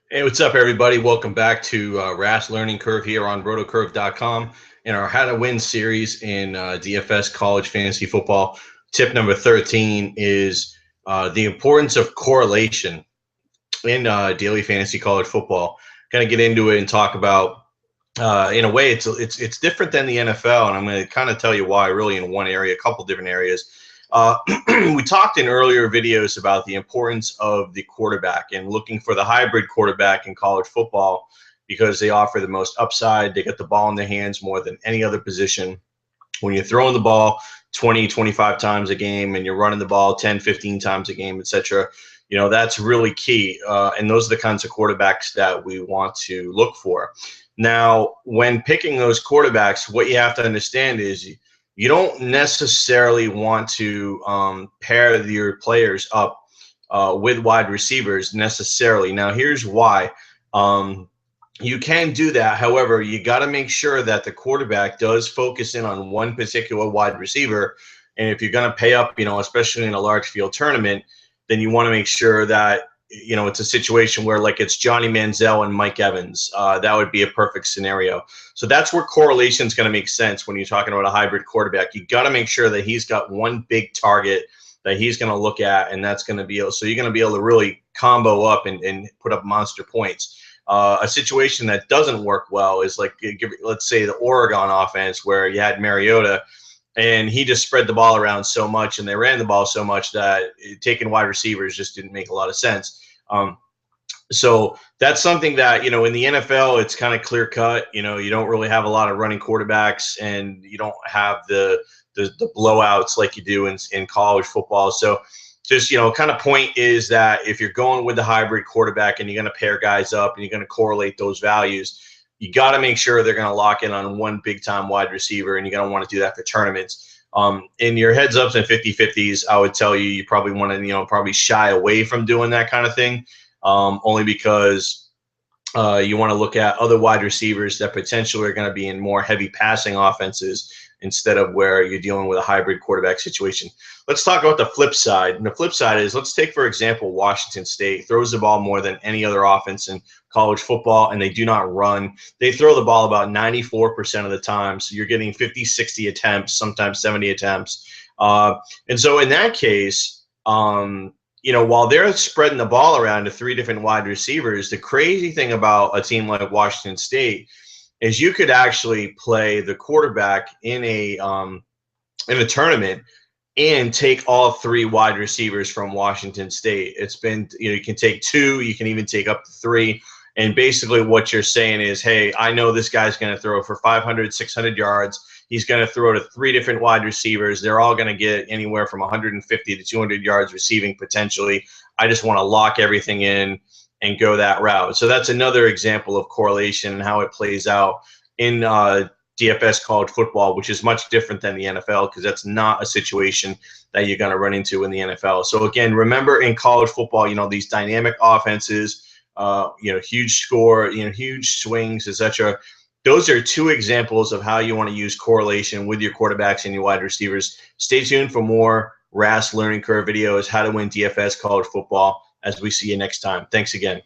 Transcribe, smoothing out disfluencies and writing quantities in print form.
Hey, what's up, everybody? Welcome back to Rath Learning Curve here on rotocurve.com in our How to Win series in DFS College Fantasy Football. Tip number 13 is the importance of correlation in daily fantasy college football. Kind of get into it and talk about, in a way, it's different than the NFL, and I'm going to kind of tell you why, really, in one area, a couple different areas. We talked in earlier videos about the importance of the quarterback and looking for the hybrid quarterback in college football because they offer the most upside. They get the ball in their hands more than any other position. When you're throwing the ball 20, 25 times a game and you're running the ball 10, 15 times a game, etc., that's really key. And those are the kinds of quarterbacks that we want to look for. Now, when picking those quarterbacks, what you have to understand is you don't necessarily want to pair your players up with wide receivers necessarily. Now, here's why. You can do that. However, you got to make sure that the quarterback does focus in on one particular wide receiver. And if you're going to pay up, especially in a large field tournament, then you want to make sure that it's a situation where, like, it's Johnny Manziel and Mike Evans. That would be a perfect scenario. So that's where correlation is going to make sense when you're talking about a hybrid quarterback. You got to make sure that he's got one big target that he's going to look at, and that's going to be so you're going to be able to really combo up and put up monster points. A situation that doesn't work well is, like, let's say the Oregon offense, where you had Mariota, and he just spread the ball around so much and they ran the ball so much that taking wide receivers just didn't make a lot of sense. So that's something that, in the NFL, it's kind of clear cut. You don't really have a lot of running quarterbacks, and you don't have the blowouts like you do in college football. So just, kind of point is that if you're going with the hybrid quarterback and you're going to pair guys up and you're going to correlate those values, you got to make sure they're going to lock in on one big-time wide receiver, and you're going to want to do that for tournaments. In your heads-ups and 50-50s, I would tell you probably want to, probably shy away from doing that kind of thing, only because you want to look at other wide receivers that potentially are going to be in more heavy passing offenses instead of where you're dealing with a hybrid quarterback situation. Let's talk about the flip side. And the flip side is, let's take, for example, Washington State throws the ball more than any other offense in college football, and they do not run. They throw the ball about 94% of the time. So you're getting 50, 60 attempts, sometimes 70 attempts. And so in that case, while they're spreading the ball around to three different wide receivers, the crazy thing about a team like Washington State is you could actually play the quarterback in a tournament and take all three wide receivers from Washington State. It's been, you can take two, you can even take up to three. And basically what you're saying is, hey, I know this guy's going to throw for 500, 600 yards. He's going to throw to three different wide receivers. They're all going to get anywhere from 150 to 200 yards receiving potentially. I just want to lock everything in and go that route. So that's another example of correlation and how it plays out in DFS college football, which is much different than the NFL, because that's not a situation that you're going to run into in the NFL. So again, remember, in college football, these dynamic offenses, huge score, huge swings, etc. Those are two examples of how you want to use correlation with your quarterbacks and your wide receivers. Stay tuned for more Rath's Learning Curve videos, how to win DFS college football, as we see you next time. Thanks again.